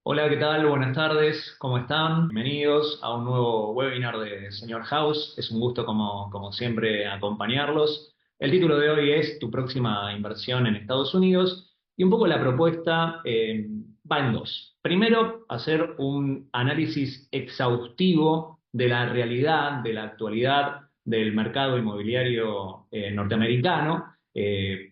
Hola, ¿qué tal? Buenas tardes, ¿cómo están? Bienvenidos a un nuevo webinar de Señor House. Es un gusto, como siempre, acompañarlos. El título de hoy es Tu próxima inversión en Estados Unidos y un poco la propuesta va en dos. Primero, hacer un análisis exhaustivo de la realidad, de la actualidad del mercado inmobiliario norteamericano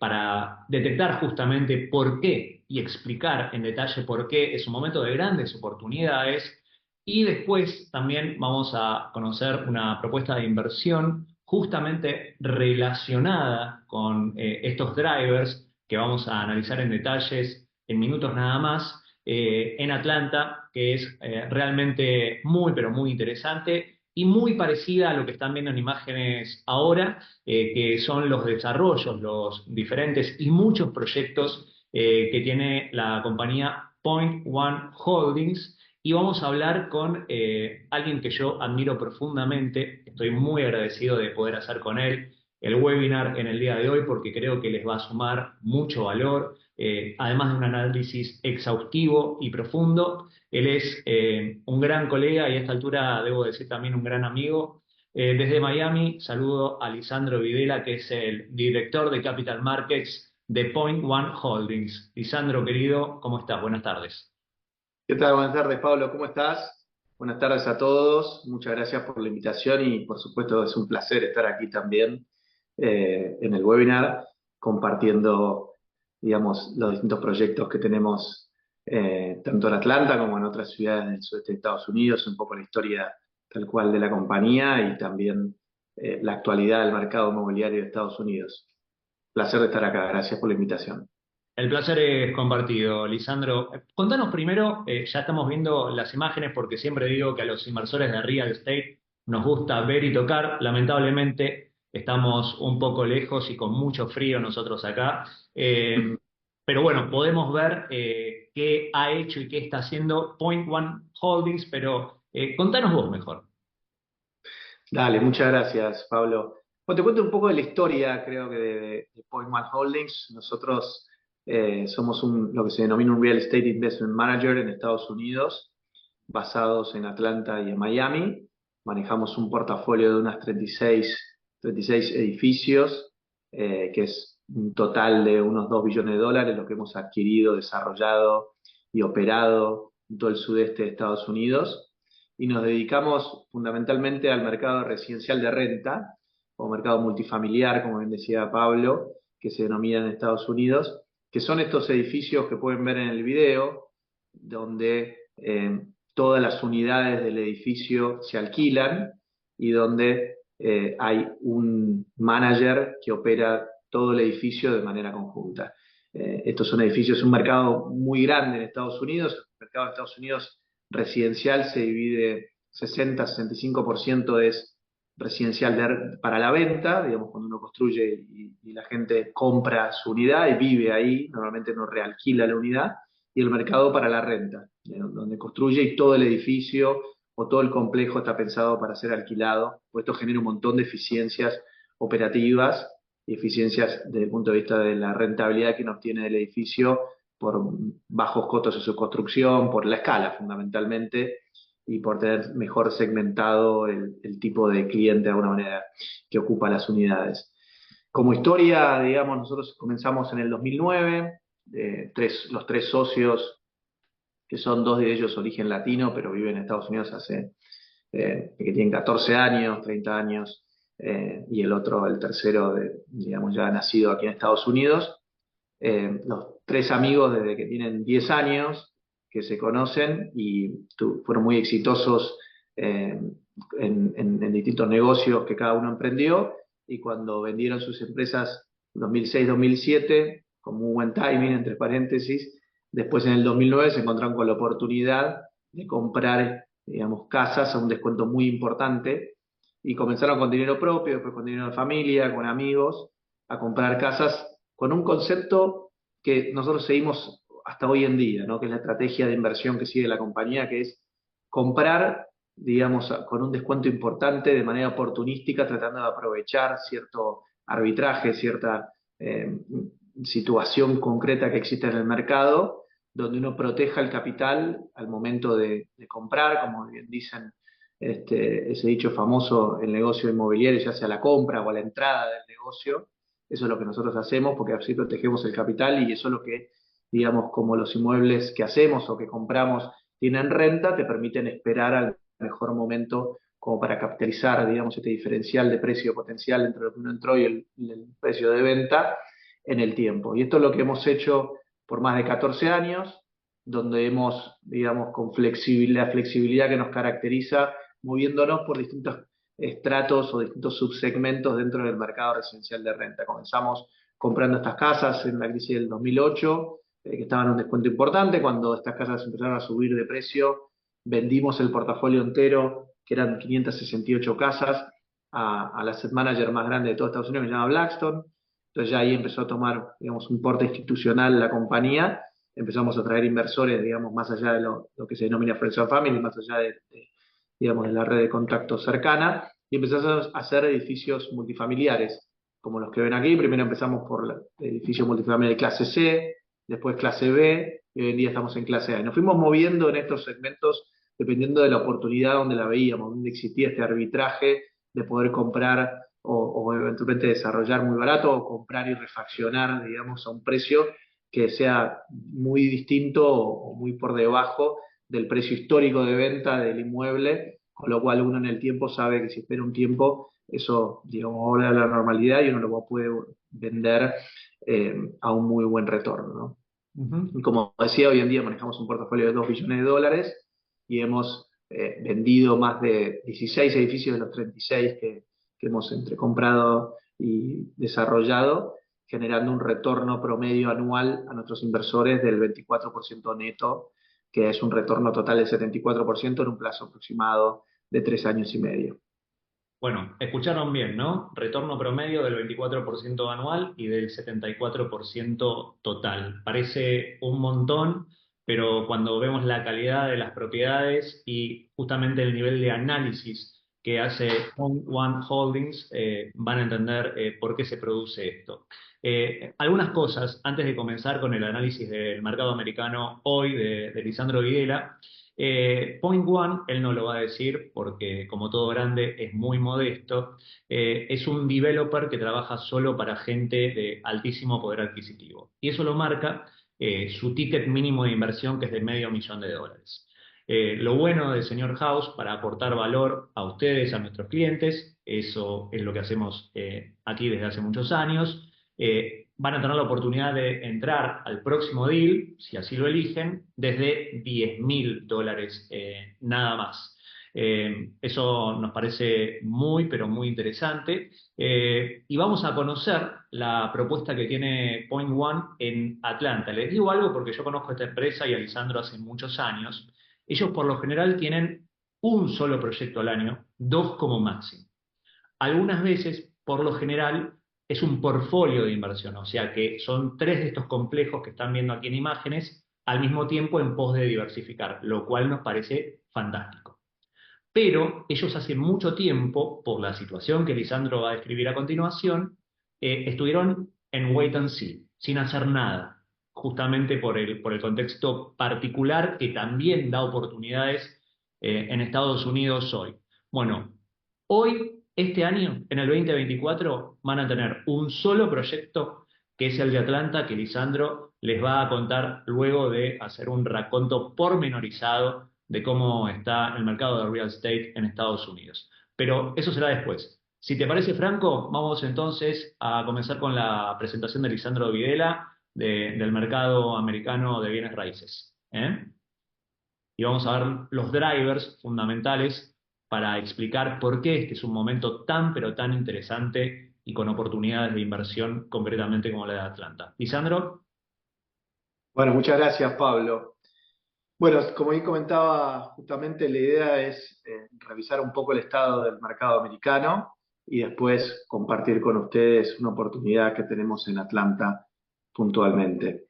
para detectar justamente por qué y explicar en detalle por qué es un momento de grandes oportunidades. Y después también vamos a conocer una propuesta de inversión justamente relacionada con estos drivers que vamos a analizar en detalles en minutos nada más en Atlanta, que es realmente muy, pero muy interesante y muy parecida a lo que están viendo en imágenes ahora, que son los desarrollos, los diferentes y muchos proyectos que tiene la compañía Point One Holdings. Y vamos a hablar con alguien que yo admiro profundamente. Estoy muy agradecido de poder hacer con él el webinar en el día de hoy porque creo que les va a sumar mucho valor, además de un análisis exhaustivo y profundo. Él es un gran colega y a esta altura debo decir también un gran amigo. Desde Miami saludo a Lisandro Videla, que es el director de Capital Markets de Point One Holdings. Lisandro, querido, ¿cómo estás? Buenas tardes. ¿Qué tal? Buenas tardes, Pablo. ¿Cómo estás? Buenas tardes a todos. Muchas gracias por la invitación y por supuesto es un placer estar aquí también en el webinar compartiendo, digamos, los distintos proyectos que tenemos tanto en Atlanta como en otras ciudades del sudeste de Estados Unidos, un poco la historia tal cual de la compañía y también la actualidad del mercado inmobiliario de Estados Unidos. Placer de estar acá. Gracias por la invitación. El placer es compartido, Lisandro. Contanos primero, ya estamos viendo las imágenes porque siempre digo que a los inversores de real estate nos gusta ver y tocar. Lamentablemente estamos un poco lejos y con mucho frío nosotros acá. Eh, pero bueno, podemos ver qué ha hecho y qué está haciendo Point One Holdings, pero contanos vos mejor. Dale, muchas gracias, Pablo. Bueno, te cuento un poco de la historia, creo que de Point One Holdings. Nosotros somos lo que se denomina un Real Estate Investment Manager en Estados Unidos, basados en Atlanta y en Miami. Manejamos un portafolio de unas 36 edificios, que es un total de unos $2 billones, lo que hemos adquirido, desarrollado y operado en todo el sudeste de Estados Unidos y nos dedicamos fundamentalmente al mercado residencial de renta o mercado multifamiliar, como bien decía Pablo, que se denomina en Estados Unidos, que son estos edificios que pueden ver en el video, donde todas las unidades del edificio se alquilan y donde hay un manager que opera todo el edificio de manera conjunta. Estos son edificios, es un mercado muy grande en Estados Unidos. El mercado de Estados Unidos residencial se divide 60-65% es residencial para la venta, digamos, cuando uno construye y la gente compra su unidad y vive ahí, normalmente no realquila la unidad, y el mercado para la renta, donde construye y todo el edificio o todo el complejo está pensado para ser alquilado, pues esto genera un montón de eficiencias operativas y eficiencias desde el punto de vista de la rentabilidad que uno obtiene del edificio por bajos costos de su construcción, por la escala fundamentalmente, y por tener mejor segmentado el tipo de cliente de alguna manera que ocupa las unidades. Como historia, digamos, nosotros comenzamos en el 2009, los tres socios, que son dos de ellos origen latino, pero viven en Estados Unidos que tienen 14 años, 30 años, y el otro, el tercero, digamos, ya nacido aquí en Estados Unidos. Los tres amigos desde que tienen 10 años que se conocen y fueron muy exitosos eh, en distintos negocios que cada uno emprendió y cuando vendieron sus empresas en 2006-2007, con muy buen timing, entre paréntesis, después en el 2009 se encontraron con la oportunidad de comprar, digamos, casas a un descuento muy importante y comenzaron con dinero propio, después con dinero de familia, con amigos, a comprar casas con un concepto que nosotros seguimos hasta hoy en día, ¿no? Que es la estrategia de inversión que sigue la compañía, que es comprar, digamos, con un descuento importante de manera oportunística, tratando de aprovechar cierto arbitraje, cierta situación concreta que existe en el mercado donde uno proteja el capital al momento de comprar, como bien dicen, ese dicho famoso, el negocio inmobiliario, ya sea la compra o la entrada del negocio. Eso es lo que nosotros hacemos, porque así protegemos el capital y eso es lo que, digamos, como los inmuebles que hacemos o que compramos tienen renta, te permiten esperar al mejor momento como para capitalizar, digamos, este diferencial de precio potencial entre lo que uno entró y el precio de venta en el tiempo. Y esto es lo que hemos hecho por más de 14 años, donde hemos, digamos, con la flexibilidad que nos caracteriza, moviéndonos por distintos estratos o distintos subsegmentos dentro del mercado residencial de renta. Comenzamos comprando estas casas en la crisis del 2008, que estaban en un descuento importante. Cuando estas casas empezaron a subir de precio, vendimos el portafolio entero, que eran 568 casas, al asset manager más grande de todo Estados Unidos, que se llama Blackstone. Entonces ya ahí empezó a tomar, digamos, un porte institucional la compañía. Empezamos a traer inversores, digamos, más allá de lo que se denomina Friends and Family, más allá digamos, de la red de contacto cercana, y empezamos a hacer edificios multifamiliares, como los que ven aquí. Primero empezamos por el edificio multifamiliar de clase C, después clase B, y hoy en día estamos en clase A. Y nos fuimos moviendo en estos segmentos dependiendo de la oportunidad donde la veíamos, donde existía este arbitraje de poder comprar o eventualmente desarrollar muy barato o comprar y refaccionar, digamos, a un precio que sea muy distinto o muy por debajo del precio histórico de venta del inmueble, con lo cual uno en el tiempo sabe que si espera un tiempo, eso, digamos, vuelve a la normalidad y uno lo puede vender a un muy buen retorno, ¿no? Ujú. Y como decía, hoy en día manejamos un portafolio de 2 billones de dólares y hemos vendido más de 16 edificios de los 36 que hemos entre comprado y desarrollado, generando un retorno promedio anual a nuestros inversores del 24% neto, que es un retorno total del 74% en un plazo aproximado de 3 años y medio. Bueno, escucharon bien, ¿no? Retorno promedio del 24% anual y del 74% total. Parece un montón, pero cuando vemos la calidad de las propiedades y justamente el nivel de análisis que hace One Holdings, van a entender por qué se produce esto. Algunas cosas antes de comenzar con el análisis del mercado americano hoy de Lisandro Videla. Point One, él no lo va a decir porque como todo grande es muy modesto, es un developer que trabaja solo para gente de altísimo poder adquisitivo. Y eso lo marca su ticket mínimo de inversión, que es de $500,000. Lo bueno del señor House para aportar valor a ustedes, a nuestros clientes, eso es lo que hacemos aquí desde hace muchos años. Van a tener la oportunidad de entrar al próximo deal, si así lo eligen, desde $10,000 nada más. Eso nos parece muy, pero muy interesante. Y vamos a conocer la propuesta que tiene Point One en Atlanta. Les digo algo porque yo conozco esta empresa y a Lisandro hace muchos años. Ellos por lo general tienen un solo proyecto al año, dos como máximo. Algunas veces, por lo general, es un portfolio de inversión, o sea que son tres de estos complejos que están viendo aquí en imágenes al mismo tiempo en pos de diversificar, lo cual nos parece fantástico. Pero ellos hace mucho tiempo, por la situación que Lisandro va a describir a continuación, estuvieron en wait and see, sin hacer nada, justamente por el contexto particular que también da oportunidades en Estados Unidos hoy. Bueno, hoy, este año, en el 2024, van a tener un solo proyecto, que es el de Atlanta, que Lisandro les va a contar luego de hacer un raconto pormenorizado de cómo está el mercado de real estate en Estados Unidos. Pero eso será después. Si te parece, Franco, vamos entonces a comenzar con la presentación de Lisandro Videla del mercado americano de bienes raíces. ¿Eh? Y vamos a ver los drivers fundamentales para explicar por qué este es un momento tan, pero tan interesante y con oportunidades de inversión concretamente como la de Atlanta. Lisandro. Bueno, muchas gracias, Pablo. Bueno, como bien comentaba, justamente la idea es revisar un poco el estado del mercado americano y después compartir con ustedes una oportunidad que tenemos en Atlanta puntualmente.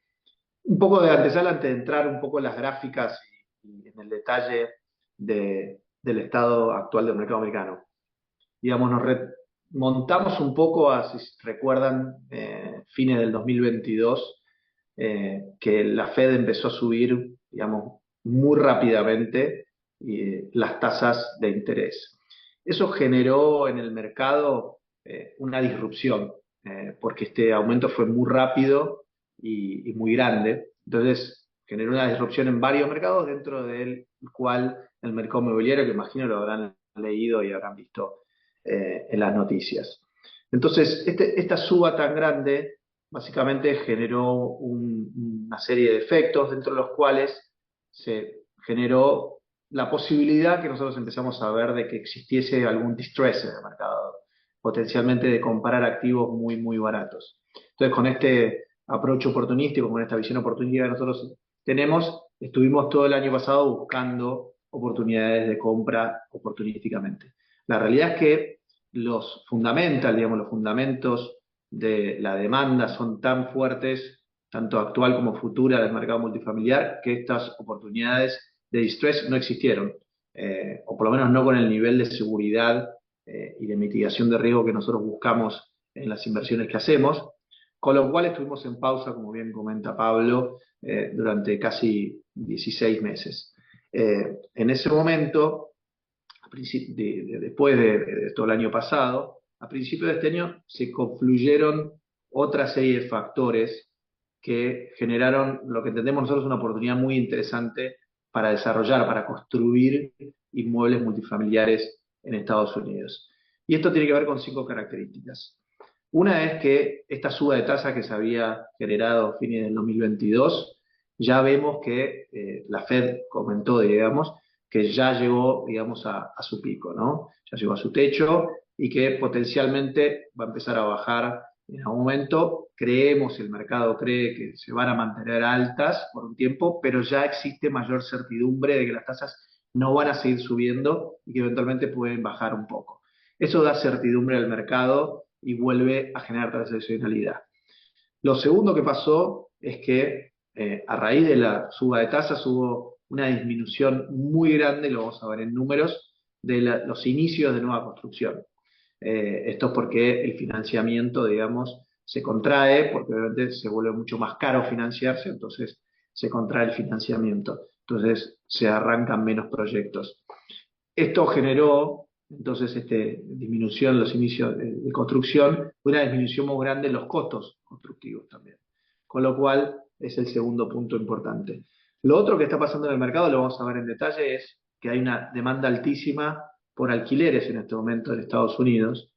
Un poco de antesala antes de entrar un poco en las gráficas y en el detalle del estado actual del mercado americano. Digamos, nos remontamos un poco a, si recuerdan, fines del 2022, que la Fed empezó a subir, digamos, muy rápidamente las tasas de interés. Eso generó en el mercado una disrupción, porque este aumento fue muy rápido y muy grande. Entonces, generó una disrupción en varios mercados, dentro del cual el mercado inmobiliario, que imagino lo habrán leído y habrán visto en las noticias. Entonces, esta suba tan grande básicamente generó una serie de efectos, dentro de los cuales se generó la posibilidad que nosotros empezamos a ver de que existiese algún distress en el mercado, potencialmente de comprar activos muy, muy baratos. Entonces, con este approach oportunístico, con esta visión oportunista que nosotros tenemos, estuvimos todo el año pasado buscando oportunidades de compra oportunísticamente. La realidad es que los fundamentals, digamos, los fundamentos de la demanda son tan fuertes, tanto actual como futura, del mercado multifamiliar, que estas oportunidades de distress no existieron, o por lo menos no con el nivel de seguridad y de mitigación de riesgo que nosotros buscamos en las inversiones que hacemos, con lo cual estuvimos en pausa, como bien comenta Pablo, durante casi 16 meses. En ese momento, después de todo el año pasado, a principios de este año se confluyeron otra serie de factores que generaron lo que entendemos nosotros una oportunidad muy interesante para desarrollar, para construir inmuebles multifamiliares en Estados Unidos. Y esto tiene que ver con 5 características. Una es que esta suba de tasa que se había generado a fines del 2022, ya vemos que la Fed comentó, digamos, que ya llegó, digamos, a su pico, ¿no? Ya llegó a su techo y que potencialmente va a empezar a bajar en algún momento. Creemos, el mercado cree que se van a mantener altas por un tiempo, pero ya existe mayor certidumbre de que las tasas no van a seguir subiendo y que eventualmente pueden bajar un poco. Eso da certidumbre al mercado y vuelve a generar transaccionalidad. Lo segundo que pasó es que a raíz de la suba de tasas hubo una disminución muy grande, lo vamos a ver en números, de los inicios de nueva construcción. Esto es porque el financiamiento, digamos, se contrae, porque obviamente se vuelve mucho más caro financiarse, entonces se contrae el financiamiento, entonces se arrancan menos proyectos. Esto generó, entonces, disminución en los inicios de construcción, una disminución muy grande en los costos constructivos también. Con lo cual, es el segundo punto importante. Lo otro que está pasando en el mercado, lo vamos a ver en detalle, es que hay una demanda altísima por alquileres en este momento en Estados Unidos,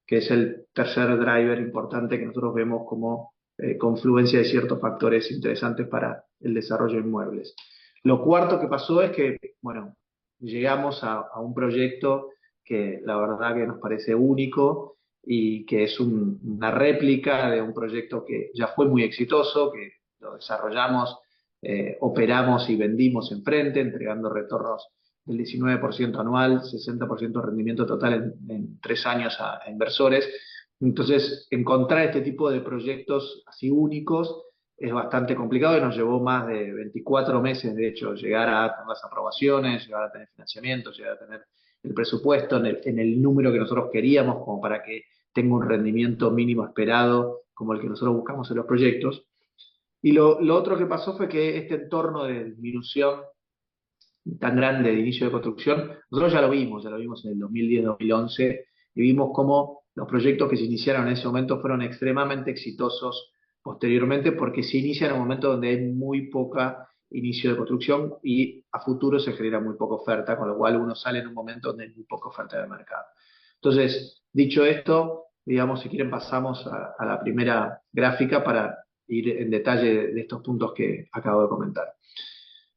que es el tercer driver importante que nosotros vemos como confluencia de ciertos factores interesantes para el desarrollo de inmuebles. Lo cuarto que pasó es que, bueno, llegamos a un proyecto que la verdad que nos parece único y que es una réplica de un proyecto que ya fue muy exitoso, que lo desarrollamos, operamos y vendimos enfrente, entregando retornos del 19% anual, 60% de rendimiento total en 3 años a inversores. Entonces, encontrar este tipo de proyectos así únicos es bastante complicado y nos llevó más de 24 meses, de hecho, llegar a tener las aprobaciones, llegar a tener financiamiento, llegar a tener el presupuesto en el número que nosotros queríamos, como para que tenga un rendimiento mínimo esperado, como el que nosotros buscamos en los proyectos. Y lo otro que pasó fue que este entorno de disminución tan grande de inicio de construcción, nosotros ya lo vimos en el 2010-2011, y vimos cómo los proyectos que se iniciaron en ese momento fueron extremadamente exitosos posteriormente, porque se inicia en un momento donde hay muy poca inicio de construcción y a futuro se genera muy poca oferta, con lo cual uno sale en un momento donde hay muy poca oferta de mercado. Entonces, dicho esto, digamos, si quieren pasamos a la primera gráfica para ir en detalle de estos puntos que acabo de comentar.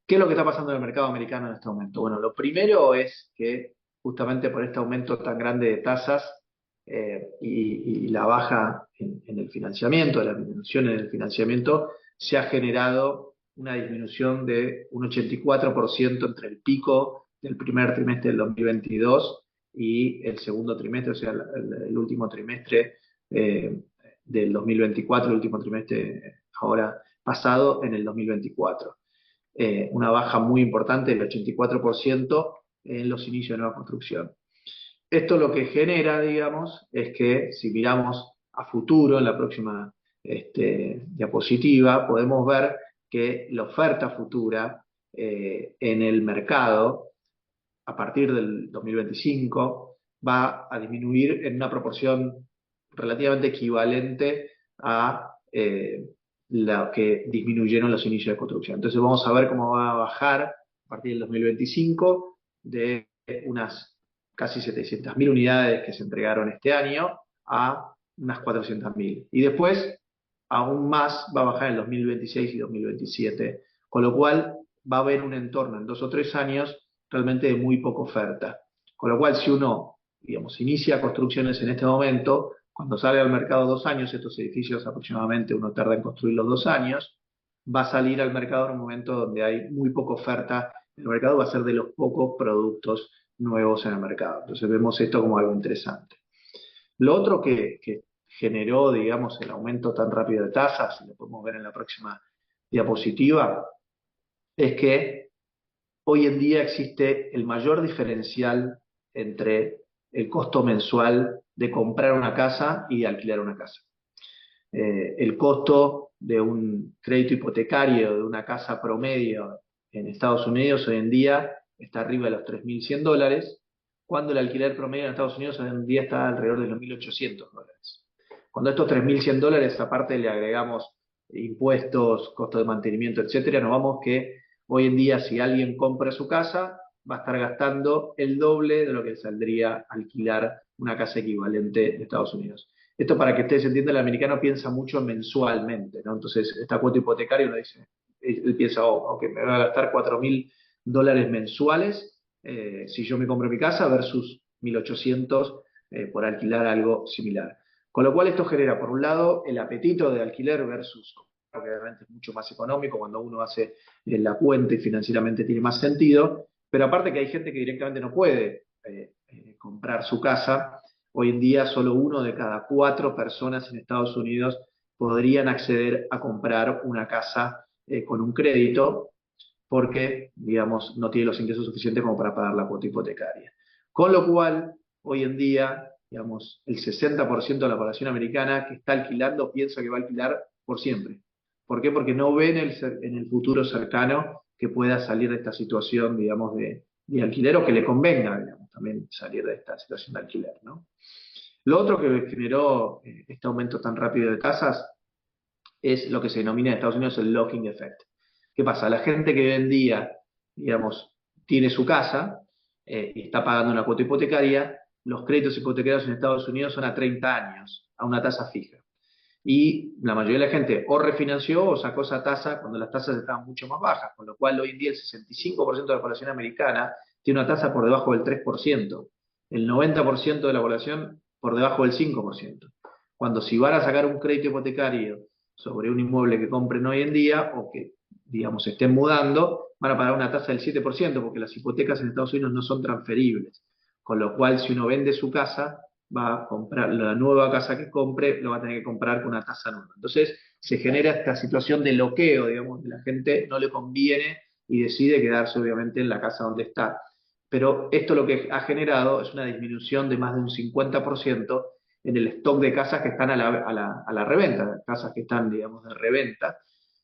¿Qué es lo que está pasando en el mercado americano en este momento? Bueno, lo primero es que justamente por este aumento tan grande de tasas y la baja en el financiamiento, la disminución en el financiamiento, se ha generado una disminución de un 84% entre el pico del primer trimestre del 2022 y el segundo trimestre, o sea, el último trimestre del 2024, el último trimestre ahora pasado en el 2024. Una baja muy importante del 84% en los inicios de nueva construcción. Esto lo que genera, digamos, es que si miramos a futuro, en la próxima diapositiva, podemos ver que la oferta futura en el mercado a partir del 2025 va a disminuir en una proporción relativamente equivalente a lo que disminuyeron los inicios de construcción. Entonces vamos a ver cómo va a bajar a partir del 2025 de unas casi 700.000 unidades que se entregaron este año a unas 400.000. Y después, aún más, va a bajar en 2026 y 2027, con lo cual va a haber un entorno en 2 o 3 años realmente de muy poca oferta. Con lo cual, si uno, digamos, inicia construcciones en este momento, cuando sale al mercado 2 años, estos edificios aproximadamente uno tarda en construirlos 2 años, va a salir al mercado en un momento donde hay muy poca oferta. El mercado va a ser de los pocos productos nuevos en el mercado. Entonces vemos esto como algo interesante. Lo otro que generó, digamos, el aumento tan rápido de tasas, y lo podemos ver en la próxima diapositiva, es que hoy en día existe el mayor diferencial entre el costo mensual de comprar una casa y de alquilar una casa. El costo de un crédito hipotecario de una casa promedio en Estados Unidos hoy en día está arriba de los $3.100, cuando el alquiler promedio en Estados Unidos hoy en día está alrededor de los $1.800. Cuando estos $3.100 aparte le agregamos impuestos, costos de mantenimiento, etcétera, nos vamos que hoy en día si alguien compra su casa va a estar gastando el doble de lo que saldría alquilar una casa equivalente en Estados Unidos. Esto para que ustedes entiendan, el americano piensa mucho mensualmente, ¿no? Entonces, esta cuota hipotecaria, uno dice, él piensa, ok, me va a gastar $4.000 mensuales si yo me compro mi casa versus 1.800 por alquilar algo similar. Con lo cual esto genera, por un lado, el apetito de alquiler versus, porque obviamente es mucho más económico cuando uno hace la cuenta y financieramente tiene más sentido, pero aparte que hay gente que directamente no puede comprar su casa. Hoy en día solo 1 de cada 4 personas en Estados Unidos podrían acceder a comprar una casa con un crédito porque, digamos, no tiene los ingresos suficientes como para pagar la cuota hipotecaria. Con lo cual, hoy en día, digamos, el 60% de la población americana que está alquilando piensa que va a alquilar por siempre. ¿Por qué? Porque no ven en el futuro cercano que pueda salir de esta situación, digamos, de alquiler o que le convenga, digamos, también salir de esta situación de alquiler, ¿no? Lo otro que generó este aumento tan rápido de tasas es lo que se denomina en Estados Unidos el locking effect. ¿Qué pasa? La gente que hoy en día, digamos, tiene su casa y está pagando una cuota hipotecaria, los créditos hipotecarios en Estados Unidos son a 30 años, a una tasa fija. Y la mayoría de la gente o refinanció o sacó esa tasa cuando las tasas estaban mucho más bajas, con lo cual hoy en día el 65% de la población americana tiene una tasa por debajo del 3%, el 90% de la población por debajo del 5%. Cuando si van a sacar un crédito hipotecario sobre un inmueble que compren hoy en día o que, digamos, se estén mudando, van a pagar una tasa del 7% porque las hipotecas en Estados Unidos no son transferibles. Con lo cual, si uno vende su casa, va a comprar la nueva casa que compre, lo va a tener que comprar con una tasa nueva. Entonces, se genera esta situación de bloqueo, digamos, que la gente no le conviene y decide quedarse, obviamente, en la casa donde está. Pero esto lo que ha generado es una disminución de más de un 50% en el stock de casas que están a la reventa, casas que están, digamos, de reventa.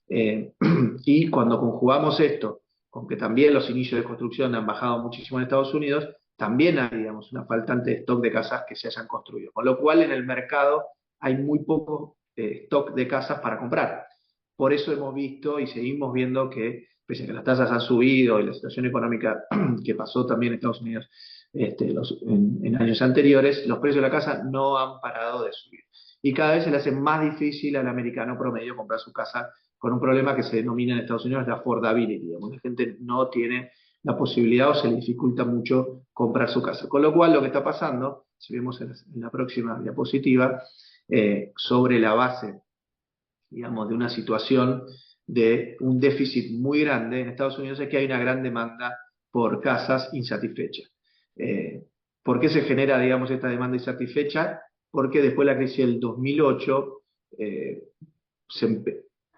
Y cuando conjugamos esto con que también los inicios de construcción han bajado muchísimo en Estados Unidos, también hay, digamos, una faltante de stock de casas que se hayan construido. Con lo cual en el mercado hay muy poco stock de casas para comprar. Por eso hemos visto y seguimos viendo que, pese a que las tasas han subido y la situación económica que pasó también en Estados Unidos en años anteriores, los precios de la casa no han parado de subir. Y cada vez se le hace más difícil al americano promedio comprar su casa con un problema que se denomina en Estados Unidos la affordability. Digamos, la gente no tiene la posibilidad o se le dificulta mucho comprar su casa. Con lo cual lo que está pasando, si vemos en la próxima diapositiva, sobre la base, digamos, de una situación de un déficit muy grande en Estados Unidos, es que hay una gran demanda por casas insatisfechas. ¿Por qué se genera, digamos, esta demanda insatisfecha? Porque después de la crisis del 2008 se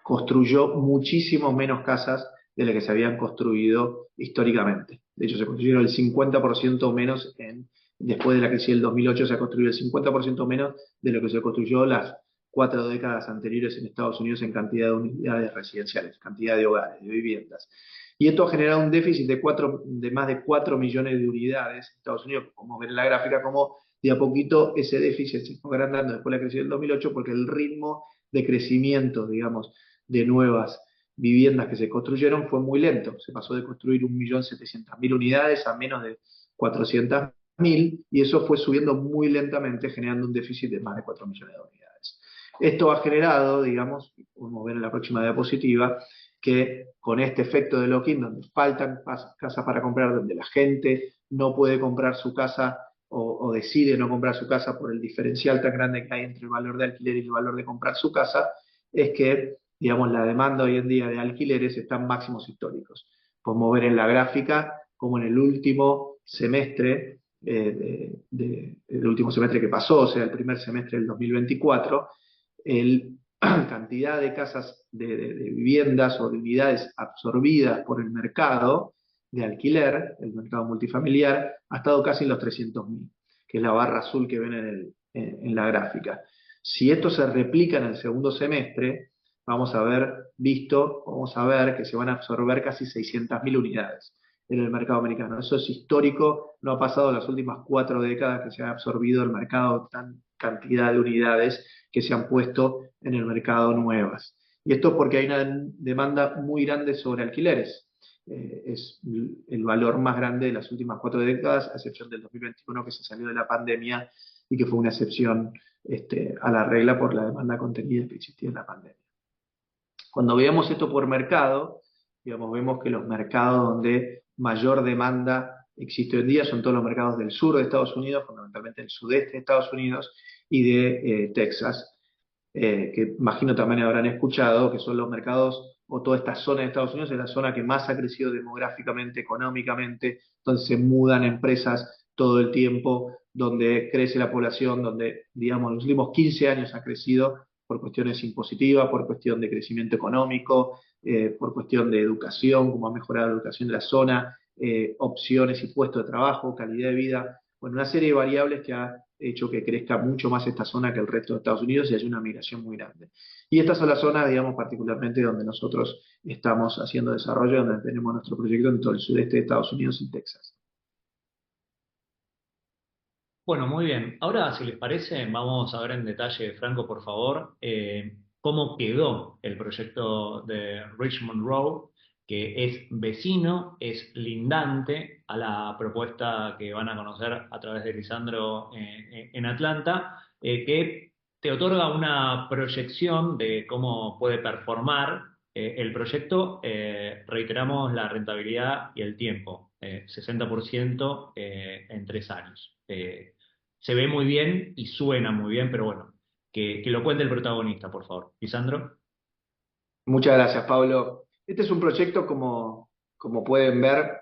construyó muchísimo menos casas de las que se habían construido históricamente. De hecho, se construyeron el 50% menos después de la crisis del 2008, se ha construido el 50% menos de lo que se construyó las 4 décadas anteriores en Estados Unidos en cantidad de unidades residenciales, cantidad de hogares, de viviendas. Y esto ha generado un déficit de más de 4 millones de unidades en Estados Unidos, como ver en la gráfica, como de a poquito ese déficit se fue agrandando después de la crisis del 2008, porque el ritmo de crecimiento, digamos, de nuevas viviendas que se construyeron fue muy lento. Se pasó de construir 1.700.000 unidades a menos de 400.000, y eso fue subiendo muy lentamente, generando un déficit de más de 4 millones de unidades. Esto ha generado, digamos, podemos ver en la próxima diapositiva, que con este efecto de lock-in, donde faltan casas para comprar, donde la gente no puede comprar su casa o decide no comprar su casa por el diferencial tan grande que hay entre el valor de alquiler y el valor de comprar su casa, es que, digamos, la demanda hoy en día de alquileres está en máximos históricos. Podemos ver en la gráfica como en el último semestre, el último semestre que pasó, o sea, el primer semestre del 2024, la cantidad de casas, de viviendas o de unidades absorbidas por el mercado de alquiler, el mercado multifamiliar, ha estado casi en los 300.000, que es la barra azul que ven en la gráfica. Si esto se replica en el segundo semestre, vamos a ver que se van a absorber casi 600.000 unidades en el mercado americano. Eso es histórico, no ha pasado en las últimas 4 décadas que se ha absorbido el mercado tan cantidad de unidades que se han puesto en el mercado nuevas. Y esto porque hay una demanda muy grande sobre alquileres. Es el valor más grande de las últimas 4 décadas, a excepción del 2021 que se salió de la pandemia y que fue una excepción a la regla por la demanda contenida que existía en la pandemia. Cuando veamos esto por mercado, digamos, vemos que los mercados donde mayor demanda existe hoy en día son todos los mercados del sur de Estados Unidos, fundamentalmente el sudeste de Estados Unidos y de Texas, que imagino también habrán escuchado, que son los mercados, o toda esta zona de Estados Unidos es la zona que más ha crecido demográficamente, económicamente, donde se mudan empresas todo el tiempo, donde crece la población, donde, digamos, en los últimos 15 años ha crecido por cuestiones impositivas, por cuestión de crecimiento económico, por cuestión de educación, cómo ha mejorado la educación de la zona, opciones y puestos de trabajo, calidad de vida, bueno, una serie de variables que ha hecho que crezca mucho más esta zona que el resto de Estados Unidos y haya una migración muy grande. Y estas son las zonas, digamos, particularmente donde nosotros estamos haciendo desarrollo, donde tenemos nuestro proyecto en todo el sudeste de Estados Unidos y Texas. Bueno, muy bien. Ahora, si les parece, vamos a ver en detalle, Franco, por favor, cómo quedó el proyecto de Richmond Row, que es vecino, es lindante a la propuesta que van a conocer a través de Lisandro en Atlanta, que te otorga una proyección de cómo puede performar el proyecto. Reiteramos la rentabilidad y el tiempo, 60% en 3 años. Se ve muy bien y suena muy bien, pero bueno, que lo cuente el protagonista, por favor. Lisandro. Muchas gracias, Pablo. Este es un proyecto, como pueden ver,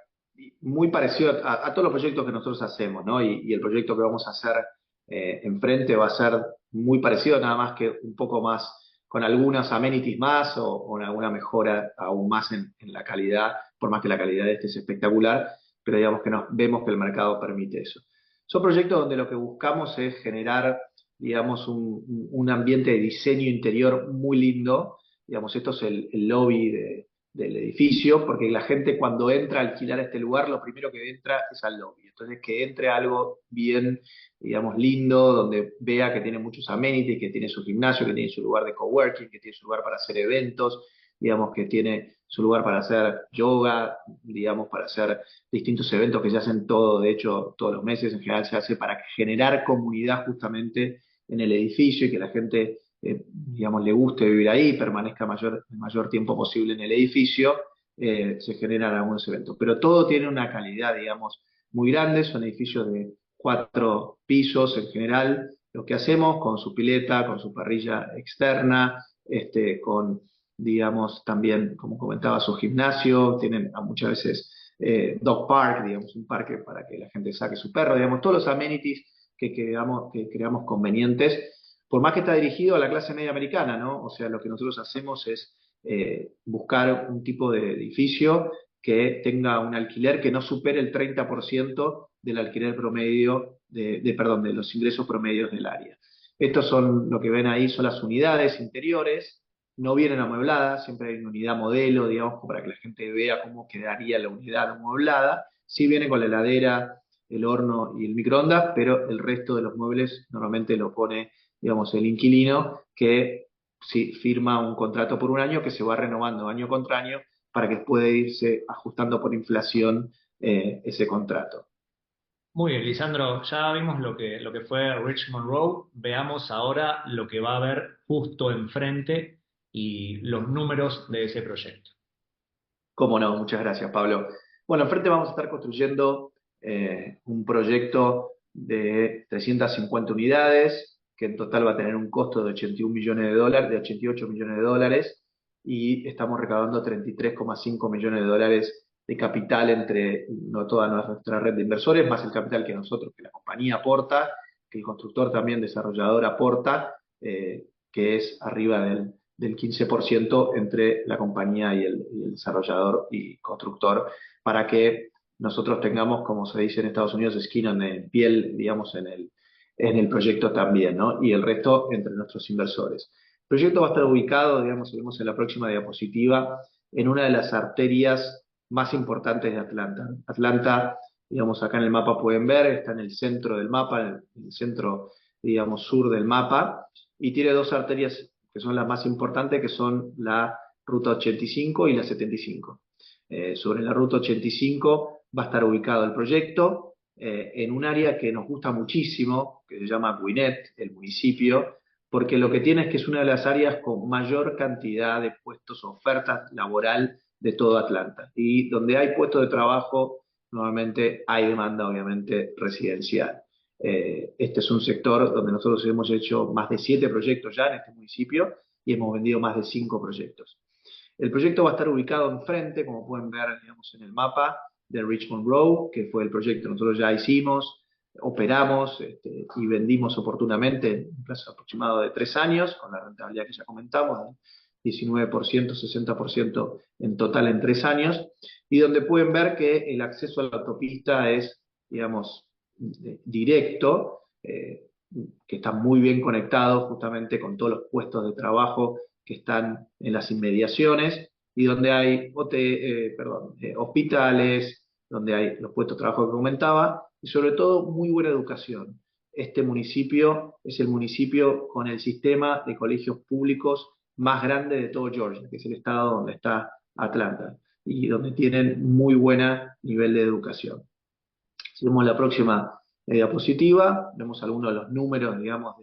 muy parecido a todos los proyectos que nosotros hacemos, ¿no? Y el proyecto que vamos a hacer enfrente va a ser muy parecido, nada más que un poco más, con algunas amenities más o alguna mejora aún más en la calidad, por más que la calidad de este es espectacular, pero digamos que vemos que el mercado permite eso. Son proyectos donde lo que buscamos es generar, digamos, un ambiente de diseño interior muy lindo. Digamos, esto es el lobby del edificio, porque la gente cuando entra a alquilar este lugar, lo primero que entra es al lobby. Entonces, que entre algo bien, digamos, lindo, donde vea que tiene muchos amenities, que tiene su gimnasio, que tiene su lugar de coworking, que tiene su lugar para hacer eventos, digamos, que tiene su lugar para hacer yoga, digamos, para hacer distintos eventos que se hacen de hecho, todos los meses, en general se hace para generar comunidad justamente en el edificio y que la gente digamos, le guste vivir ahí, permanezca el mayor tiempo posible en el edificio, se generan algunos eventos. Pero todo tiene una calidad, digamos, muy grande, son edificios de 4 pisos en general, lo que hacemos con su pileta, con su parrilla externa, con, digamos, también, como comentaba, su gimnasio, tienen muchas veces dog park, digamos, un parque para que la gente saque su perro, digamos, todos los amenities que creamos convenientes, por más que está dirigido a la clase media americana, ¿no? O sea, lo que nosotros hacemos es buscar un tipo de edificio que tenga un alquiler que no supere el 30% del alquiler promedio, perdón, de los ingresos promedios del área. Estos son, lo que ven ahí son las unidades interiores, no vienen amuebladas, siempre hay una unidad modelo, digamos, para que la gente vea cómo quedaría la unidad amueblada. Sí viene con la heladera, el horno y el microondas, pero el resto de los muebles normalmente lo pone, digamos, el inquilino, que sí, firma un contrato por un año que se va renovando año contra año para que pueda irse ajustando por inflación ese contrato. Muy bien, Lisandro, ya vimos lo que fue Rich Monroe, veamos ahora lo que va a haber justo enfrente y los números de ese proyecto. Cómo no, muchas gracias, Pablo. Bueno, enfrente vamos a estar construyendo un proyecto de 350 unidades, que en total va a tener un costo de 81 millones de dólares, de 88 millones de dólares, y estamos recaudando 33,5 millones de dólares de capital entre no toda nuestra red de inversores, más el capital que nosotros, que la compañía aporta, que el constructor también, desarrollador aporta, que es arriba del 15% entre la compañía y el desarrollador y constructor, para que nosotros tengamos, como se dice en Estados Unidos, skin on the piel, digamos, en el proyecto también, ¿no? Y el resto entre nuestros inversores. El proyecto va a estar ubicado, digamos, si vemos en la próxima diapositiva, en una de las arterias más importantes de Atlanta. Atlanta, digamos, acá en el mapa pueden ver, está en el centro del mapa, en el centro, digamos, sur del mapa, y tiene dos arterias que son las más importantes, que son la ruta 85 y la 75. Sobre la ruta 85 va a estar ubicado el proyecto en un área que nos gusta muchísimo, que se llama Gwinnett, el municipio, porque lo que tiene es que es una de las áreas con mayor cantidad de puestos o ofertas laboral de todo Atlanta. Y donde hay puestos de trabajo, normalmente hay demanda, obviamente, residencial. Este es un sector donde nosotros hemos hecho más de 7 proyectos ya en este municipio y hemos vendido más de 5 proyectos. El proyecto va a estar ubicado enfrente, como pueden ver, digamos, en el mapa de Richmond Row, que fue el proyecto que nosotros ya hicimos, operamos y vendimos oportunamente en un plazo aproximado de 3 años, con la rentabilidad que ya comentamos, de 19%, 60% en total en 3 años, y donde pueden ver que el acceso a la autopista es, digamos, directo, que está muy bien conectado justamente con todos los puestos de trabajo que están en las inmediaciones y donde hay hospitales, donde hay los puestos de trabajo que comentaba y sobre todo muy buena educación. Este municipio es el municipio con el sistema de colegios públicos más grande de todo Georgia, que es el estado donde está Atlanta y donde tienen muy buen nivel de educación. Si vemos la próxima diapositiva, vemos algunos de los números, digamos,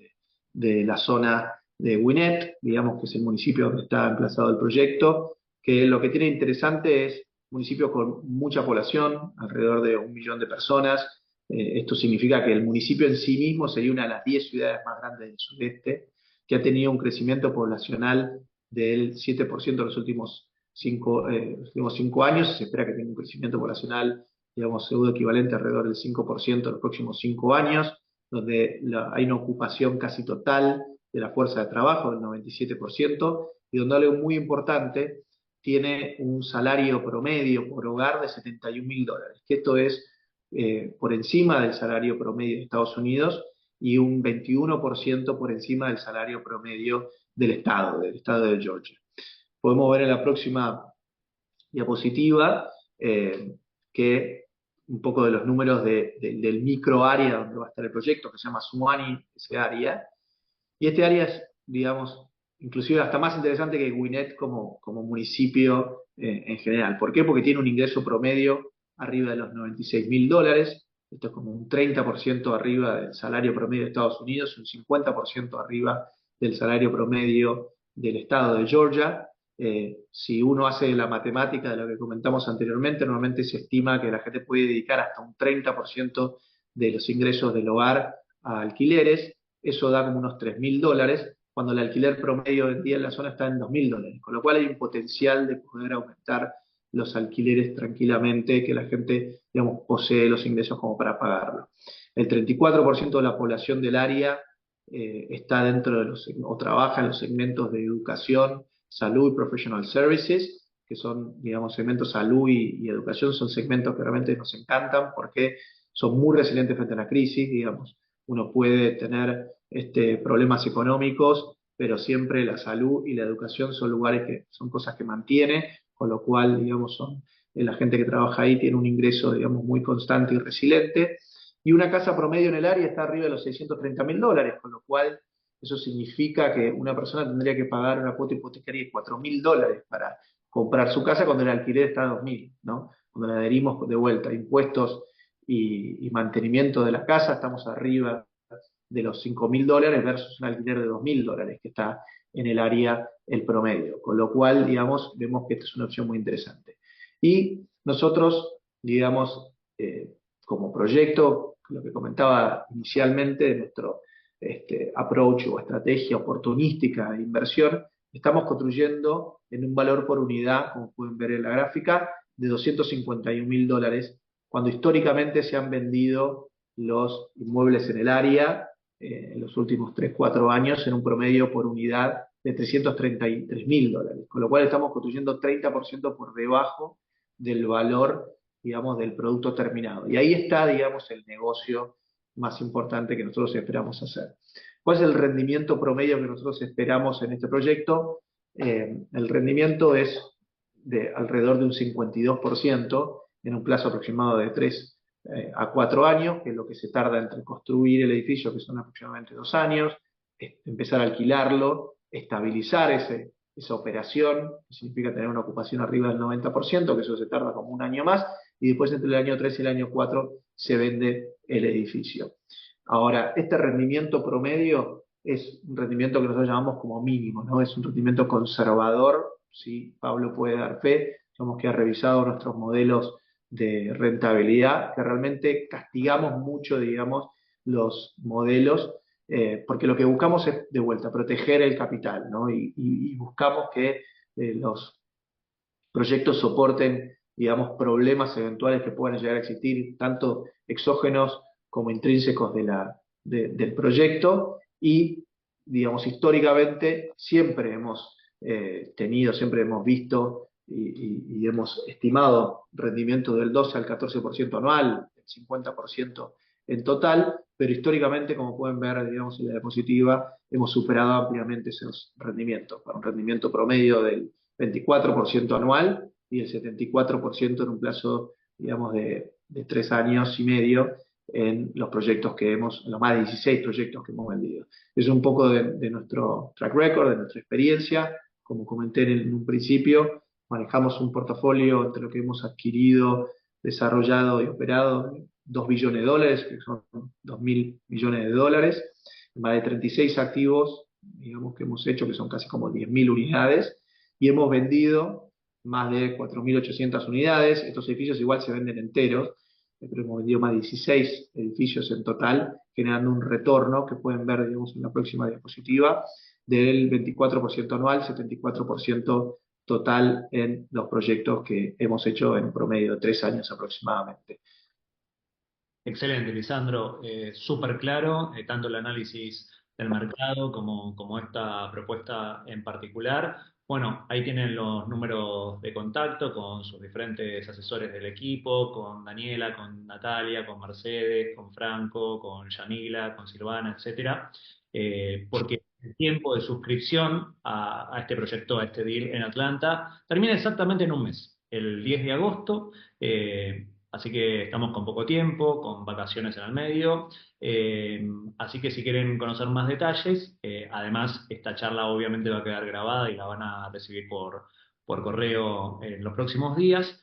de la zona de Gwinnett, digamos que es el municipio donde está emplazado el proyecto, que lo que tiene interesante es un municipio con mucha población, alrededor de 1 millón de personas. Esto significa que el municipio en sí mismo sería una de las 10 ciudades más grandes del sudeste, que ha tenido un crecimiento poblacional del 7% en los últimos 5 años. Se espera que tenga un crecimiento poblacional, digamos, pseudo equivalente alrededor del 5% en los próximos 5 años, donde hay una ocupación casi total de la fuerza de trabajo del 97%, y donde algo muy importante, tiene un salario promedio por hogar de 71 mil dólares, que esto es por encima del salario promedio de Estados Unidos y un 21% por encima del salario promedio del estado de Georgia. Podemos ver en la próxima diapositiva que un poco de los números del micro área donde va a estar el proyecto, que se llama Suwannee, ese área. Y este área es, digamos, inclusive hasta más interesante que Gwinnett como municipio en general. ¿Por qué? Porque tiene un ingreso promedio arriba de los 96 mil dólares. Esto es como un 30% arriba del salario promedio de Estados Unidos, un 50% arriba del salario promedio del estado de Georgia. Si uno hace la matemática de lo que comentamos anteriormente, normalmente se estima que la gente puede dedicar hasta un 30% de los ingresos del hogar a alquileres. Eso da como unos 3 mil dólares, cuando el alquiler promedio hoy en día en la zona está en 2 mil dólares. Con lo cual hay un potencial de poder aumentar los alquileres tranquilamente, que la gente, digamos, posee los ingresos como para pagarlo. El 34% de la población del área está dentro de o trabaja en los segmentos de educación, salud y professional services, que son, digamos, segmentos salud y educación, son segmentos que realmente nos encantan porque son muy resilientes frente a la crisis, digamos. Uno puede tener problemas económicos, pero siempre la salud y la educación son lugares que son cosas que mantiene, con lo cual, digamos, la gente que trabaja ahí tiene un ingreso, digamos, muy constante y resiliente. Y una casa promedio en el área está arriba de los $630.000, con lo cual eso significa que una persona tendría que pagar una cuota hipotecaria de $4.000 para comprar su casa cuando el alquiler está a 2.000, ¿no? Cuando le adherimos de vuelta impuestos y mantenimiento de la casa, estamos arriba de los $5.000 versus un alquiler de $2.000 que está en el área el promedio. Con lo cual, digamos, vemos que esta es una opción muy interesante. Y nosotros, digamos, como proyecto, lo que comentaba inicialmente de nuestro approach o estrategia oportunística de inversión, estamos construyendo en un valor por unidad, como pueden ver en la gráfica, de $251.000, cuando históricamente se han vendido los inmuebles en el área en los últimos 3-4 años en un promedio por unidad de $333.000, con lo cual estamos construyendo 30% por debajo del valor, digamos, del producto terminado. Y ahí está, digamos, el negocio más importante que nosotros esperamos hacer. ¿Cuál es el rendimiento promedio que nosotros esperamos en este proyecto? El rendimiento es de alrededor de un 52% en un plazo aproximado de 3 a 4 años, que es lo que se tarda entre construir el edificio, que son aproximadamente 2 años, empezar a alquilarlo, estabilizar esa operación, que significa tener una ocupación arriba del 90%, que eso se tarda como un año más, y después entre el año 3 y el año 4 se vende el edificio. Ahora, este rendimiento promedio es un rendimiento que nosotros llamamos como mínimo, ¿no? Es un rendimiento conservador, ¿sí? Pablo puede dar fe, digamos que ha revisado nuestros modelos de rentabilidad, que realmente castigamos mucho, digamos, los modelos, porque lo que buscamos es, de vuelta, proteger el capital, ¿no? Y buscamos que los proyectos soporten, digamos, problemas eventuales que puedan llegar a existir, tanto exógenos como intrínsecos del proyecto, y, digamos, históricamente siempre hemos siempre hemos visto y hemos estimado rendimiento del 12 al 14% anual, el 50% en total, pero históricamente, como pueden ver, digamos, en la diapositiva, hemos superado ampliamente esos rendimientos, para un rendimiento promedio del 24% anual y el 74% en un plazo, digamos, de 3 años y medio en los proyectos en los más de 16 proyectos que hemos vendido. Es un poco de nuestro track record, de nuestra experiencia. Como comenté en un principio, manejamos un portafolio entre lo que hemos adquirido, desarrollado y operado, $2 billones, que son 2.000 millones de dólares, más de 36 activos, digamos, que hemos hecho, que son casi como 10.000 unidades, y hemos vendido más de 4.800 unidades. Estos edificios igual se venden enteros, pero hemos vendido más de 16 edificios en total, generando un retorno que pueden ver, digamos, en la próxima diapositiva, del 24% anual, 74% total en los proyectos que hemos hecho en promedio de 3 años aproximadamente. Excelente, Lisandro. Súper claro, tanto el análisis del mercado como esta propuesta en particular. Bueno, ahí tienen los números de contacto con sus diferentes asesores del equipo, con Daniela, con Natalia, con Mercedes, con Franco, con Yanila, con Silvana, etcétera. Porque el tiempo de suscripción a este proyecto, a este deal en Atlanta, termina exactamente en un mes, el 10 de agosto. Así que estamos con poco tiempo, con vacaciones en el medio. Así que si quieren conocer más detalles, además esta charla obviamente va a quedar grabada y la van a recibir por correo en los próximos días,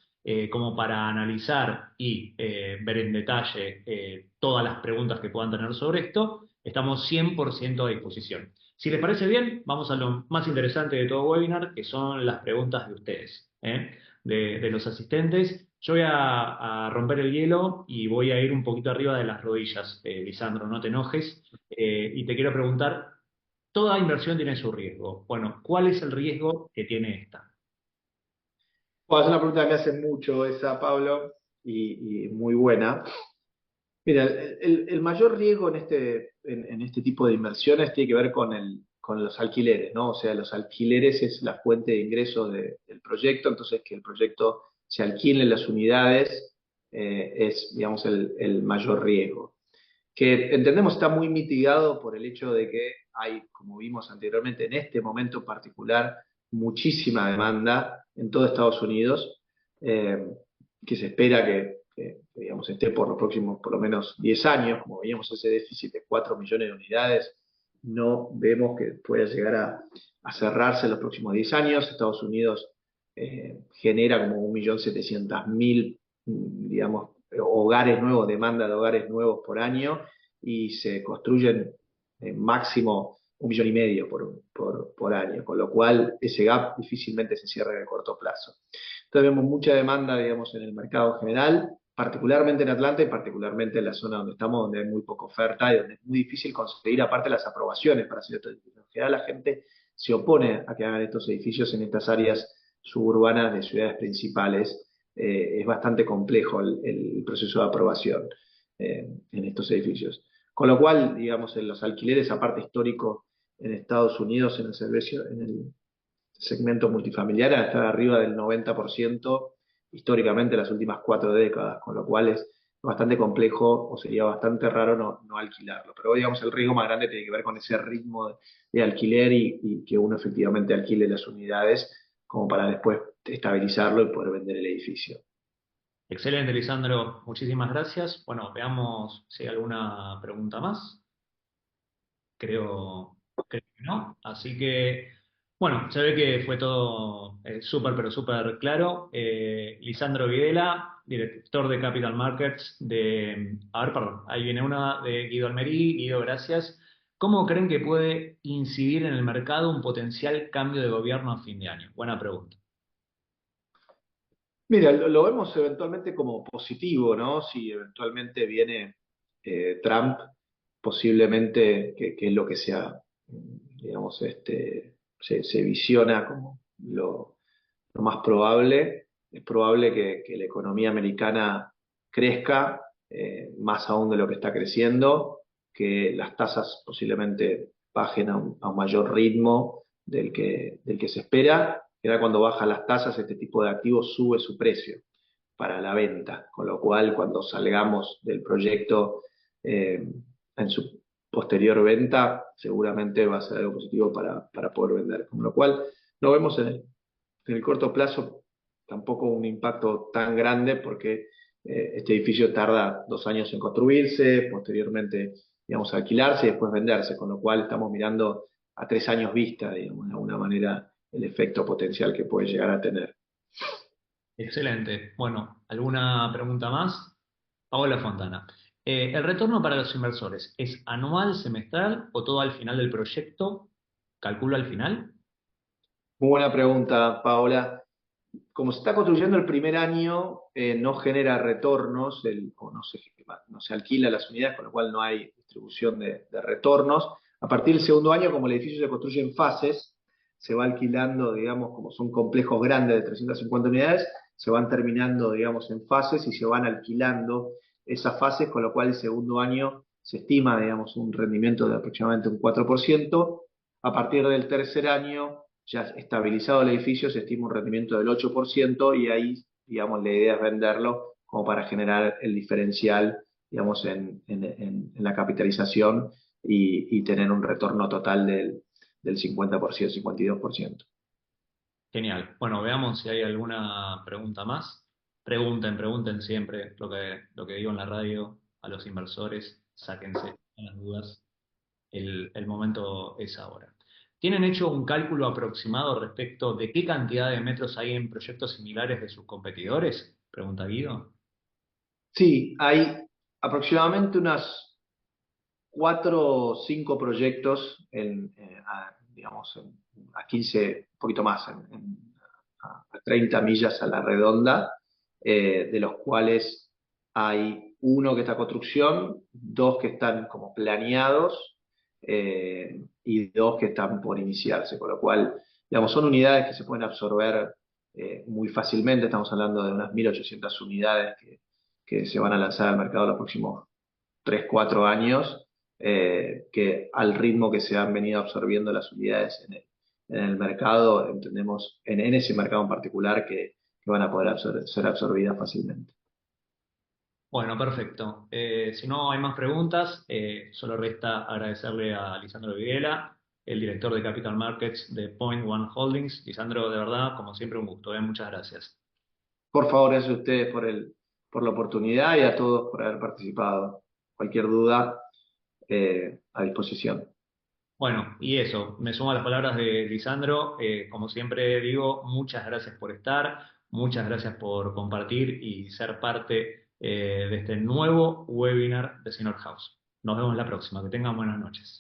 como para analizar y ver en detalle todas las preguntas que puedan tener sobre esto, estamos 100% a disposición. Si les parece bien, vamos a lo más interesante de todo webinar, que son las preguntas de ustedes, de los asistentes. Yo voy a romper el hielo y voy a ir un poquito arriba de las rodillas, Lisandro, no te enojes. Y te quiero preguntar, toda inversión tiene su riesgo. Bueno, ¿cuál es el riesgo que tiene esta? Bueno, es una pregunta que me hacen mucho esa, Pablo, y muy buena. Mira, el mayor riesgo en este tipo de inversiones tiene que ver con los alquileres, ¿no? O sea, los alquileres es la fuente de ingreso del proyecto, entonces que el proyecto se alquile las unidades es, digamos, el mayor riesgo. que entendemos está muy mitigado por el hecho de que hay, como vimos anteriormente, en este momento particular, muchísima demanda en todo Estados Unidos, eh, que se espera digamos, esté por los próximos por lo menos 10 años, como veíamos ese déficit de 4 millones de unidades, no vemos que pueda llegar a cerrarse en los próximos 10 años. Estados Unidos genera como 1.700.000, digamos, hogares nuevos, demanda de hogares nuevos por año, y se construyen máximo 1,5 millones por año, con lo cual ese gap difícilmente se cierra en el corto plazo. Entonces vemos mucha demanda, digamos, en el mercado general, particularmente en Atlanta y particularmente en la zona donde estamos, donde hay muy poca oferta y donde es muy difícil conseguir aparte las aprobaciones para hacer estos edificios. En general la gente se opone a que hagan estos edificios en estas áreas suburbanas de ciudades principales. Es bastante complejo el proceso de aprobación en estos edificios. Con lo cual, digamos, en los alquileres, aparte histórico en Estados Unidos, en el segmento multifamiliar, a estar arriba del 90% históricamente en las últimas 4 décadas, con lo cual es bastante complejo o sería bastante raro no alquilarlo. Pero digamos, el riesgo más grande tiene que ver con ese ritmo de alquiler y que uno efectivamente alquile las unidades como para después estabilizarlo y poder vender el edificio. Excelente, Lisandro. Muchísimas gracias. Bueno, veamos si hay alguna pregunta más. Creo que no. Así que, bueno, se ve que fue todo súper, pero súper claro. Lisandro Videla, director de Capital Markets de... A ver, perdón, ahí viene una de Guido Almerí. Guido, gracias. ¿Cómo creen que puede incidir en el mercado un potencial cambio de gobierno a fin de año? Buena pregunta. Mira, lo vemos eventualmente como positivo, ¿no? Si eventualmente viene Trump, posiblemente, que es lo que digamos, se visiona como lo más probable. Es probable que la economía americana crezca, más aún de lo que está creciendo, que las tasas posiblemente bajen a un mayor ritmo del que se espera. Era cuando bajan las tasas, este tipo de activos sube su precio para la venta, con lo cual cuando salgamos del proyecto en su posterior venta, seguramente va a ser algo positivo para poder vender. Con lo cual, no vemos en el corto plazo tampoco un impacto tan grande porque este edificio tarda 2 años en construirse, posteriormente, digamos, alquilarse y después venderse, con lo cual estamos mirando a 3 años vista, digamos, de alguna manera, el efecto potencial que puede llegar a tener. Excelente. Bueno, ¿alguna pregunta más? Paola Fontana. ¿El retorno para los inversores es anual, semestral o todo al final del proyecto? ¿Calculo al final? Muy buena pregunta, Paola. Como se está construyendo el primer año, no genera retornos, o no se alquila las unidades, con lo cual no hay distribución de retornos. A partir del segundo año, como el edificio se construye en fases, se va alquilando, digamos, como son complejos grandes de 350 unidades, se van terminando, digamos, en fases y se van alquilando esas fases, con lo cual el segundo año se estima, digamos, un rendimiento de aproximadamente un 4%. A partir del tercer año, ya estabilizado el edificio, se estima un rendimiento del 8% y ahí, digamos, la idea es venderlo como para generar el diferencial, digamos, en la capitalización y tener un retorno total del 50%, 52%. Genial. Bueno, veamos si hay alguna pregunta más. Pregunten, pregunten siempre lo que digo en la radio a los inversores. Sáquense las dudas. El momento es ahora. ¿Tienen hecho un cálculo aproximado respecto de qué cantidad de metros hay en proyectos similares de sus competidores? Pregunta Guido. Sí, hay aproximadamente unas 4 o 5 proyectos digamos, a 15, un poquito más, a 30 millas a la redonda, de los cuales hay uno que está en construcción, dos que están como planeados y dos que están por iniciarse, con lo cual, digamos, son unidades que se pueden absorber muy fácilmente. Estamos hablando de unas 1.800 unidades que se van a lanzar al mercado en los próximos 3 4 años, que al ritmo que se han venido absorbiendo las unidades en el mercado, entendemos en ese mercado en particular que van a poder ser absorbidas fácilmente. Bueno, perfecto. Si no hay más preguntas, solo resta agradecerle a Lisandro Videla, el director de Capital Markets de Point One Holdings. Lisandro, de verdad, como siempre, un gusto, ¿eh? Muchas gracias. Por favor, gracias a ustedes por la oportunidad y a todos por haber participado. Cualquier duda, a disposición. Bueno, y eso, me sumo a las palabras de Lisandro. Como siempre digo, muchas gracias por estar, muchas gracias por compartir y ser parte de este nuevo webinar de Senior House. Nos vemos la próxima. Que tengan buenas noches.